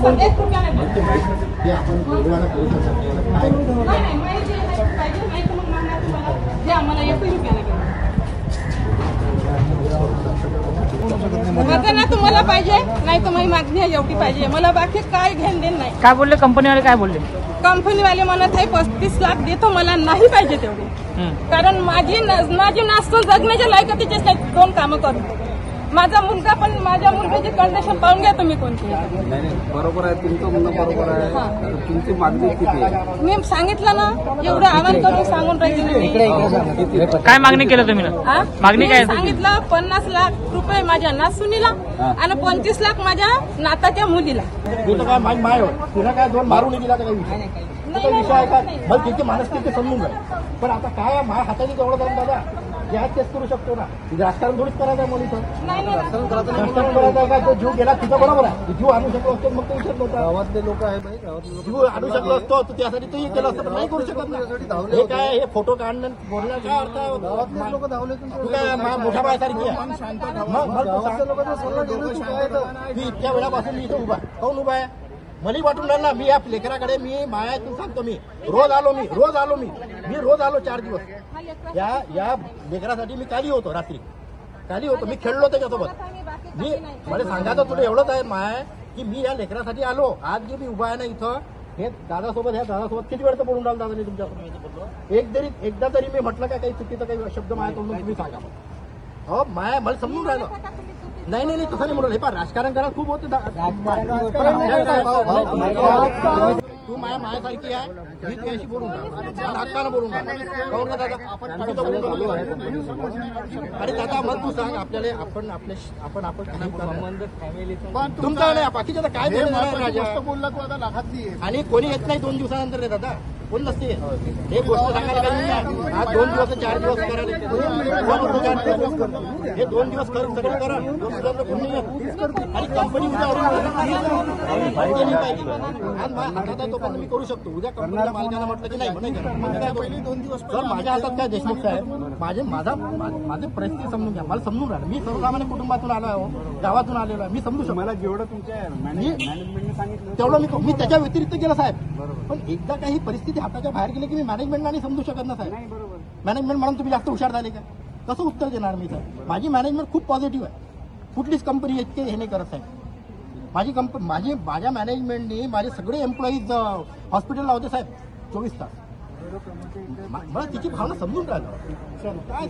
नसेल 1 रुपया नाही ते आपण बोलवायला करू शकतो काय नाही माहिती पाहिजे नाही तर मग मागणार तुम्हाला द्या मला 1 रुपया नाही माझं ना तुम्हाला पाहिजे नाही तर माझी मागणी आहे एवढी पाहिजे मला बाकी काय घेणं देणं नाही। काय बोलले कंपनीवाले काय बोलले? कंपनीवाले म्हणत आहे 35 लाख देतो मला नाही पाहिजे तेवढे कारण माझी नास्तून जगण्याच्या लायकीचेच नाही 2 कामं करून माझा मुलगा पण माझ्या मुलगाची कंडिशन पाहून घ्या तुम्ही कोणती नाही बरोबर आहे तुमचं म्हणणं बरोबर आहे तुमची मागणी किती आहे मी सांगितलं ना एवढं आवाहन करून सांगून राहिले काय मागणी केलं तुम्ही ना? मागणी काय सांगितलं 50 लाख रुपये माझ्या नातसूनीला आणि 25 लाख माझ्या नाताच्या मुलीला काय माय तुला काय 2 मारून दिला का काही विषय आहे का मग तिथे माणूस तिथे समजून जाईल पण आता काय माझ्या हाताने तेवढं जाऊन दादा या केस करू शकतो ना राजकारण थोडीच करायचं आहे मुलीचं राजकारण करायचं आहे का तो जीव गेला तिथं बरोबर आहे जीव आणू शकलो असतो मग तो विषय नव्हता गावातले लोक आहे जीव आणू शकलो असतो तर त्यासाठी तो केलं असतं पण नाही करू शकत नाही हे काय हे फोटो काढणं बोलणं काय अर्थ आहे गावातले लोक धावले तू काय मोठ्या बायसारखी आहे मी इतक्या वेळापासून मी इथं उभा काऊन उभा आहे मला वाटून राहिला मी या लेकराकडे मी मायातून सांगतो मी रोज आलो 4 दिवस या लेकरासाठी मी काली होतो रात्री मी खेळलो त्याच्यासोबत मी मला सांगायचं तुला एवढंच आहे माय की मी या लेकरासाठी आलो आज जे मी उभा आहे ना इथं हे दादासोबत किती वेळचं बोलून राहिलो दादा तुमच्यासोबत एकदा तरी मी म्हटलं का काही चुकीचं काही शब्द माया तोंडून तुम्ही सांगा हो माया मला समजून राहिलं नाही तसं नाही म्हणून हे पहा राजकारण करायला खूप होते तू मायासारखी आहे मी त्याशी बोलून हक्कानं बोलून अरे दादा मग तू सांग आपल्याला आपण तुमचा नाही बाकीच्या काय बोलला तू आता लाखातली आणि कोणी येत नाही 2 दिवसानंतर रे दादा कोण नसते हे गोष्ट सांगायला काही आज 2 दिवस 4 दिवस करायला हे 2 दिवस करून सगळं करा 2 दिवसाचं कोणी आणि कंपनी उद्या तोपर्यंत मी करू शकतो उद्या कंपनीच्या मालकाला म्हटलं की नाही पहिले 2 दिवस तर माझ्या हातात काय देशमुख साहेब माझी परिस्थिती समजून घ्या मला समजून राहिलं मी सर्वसामान्य कुटुंबातून आलो आहे गावातून आलेलो आहे मी समजू शकतो मला जेवढं तुमच्या मॅनेजमेंटने सांगितलं तेवढं मी त्याच्या व्यतिरिक्त केलं साहेब पण एकदा काही परिस्थिती हाताच्या बाहेर गेली की मी मॅनेजमेंटला नाही समजू शकत ना साहेब मॅनेजमेंट म्हणून तुम्ही जास्त हुशार झाले का कसं उत्तर देणार मी साहेब माझी मॅनेजमेंट खूप पॉझिटिव्ह आहे कुठलीच कंपनी इतके हे नाही करत साहेब माझ्या मॅनेजमेंटने माझे सगळे एम्प्लॉईज हॉस्पिटलला होते साहेब 24 तास मला तिची भावना समजून राहिलं काय